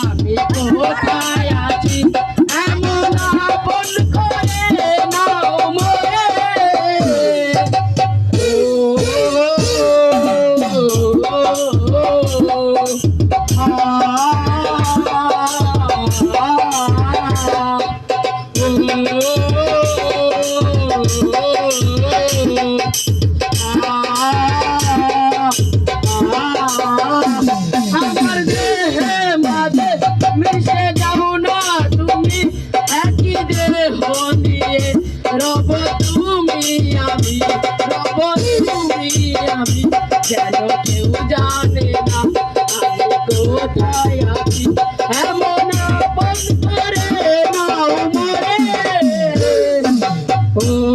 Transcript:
আমি কোথায় আছি এমন আপন করে নাও মোরে আমার দেহে মাঝে মিশে যাও না তুমি একই দেহ নিয়ে রব তুমি আমি রব তুমি আমি যেন কেউ জানে না আমি কোথায় আছি এমন আপন করে নাও মোরে ও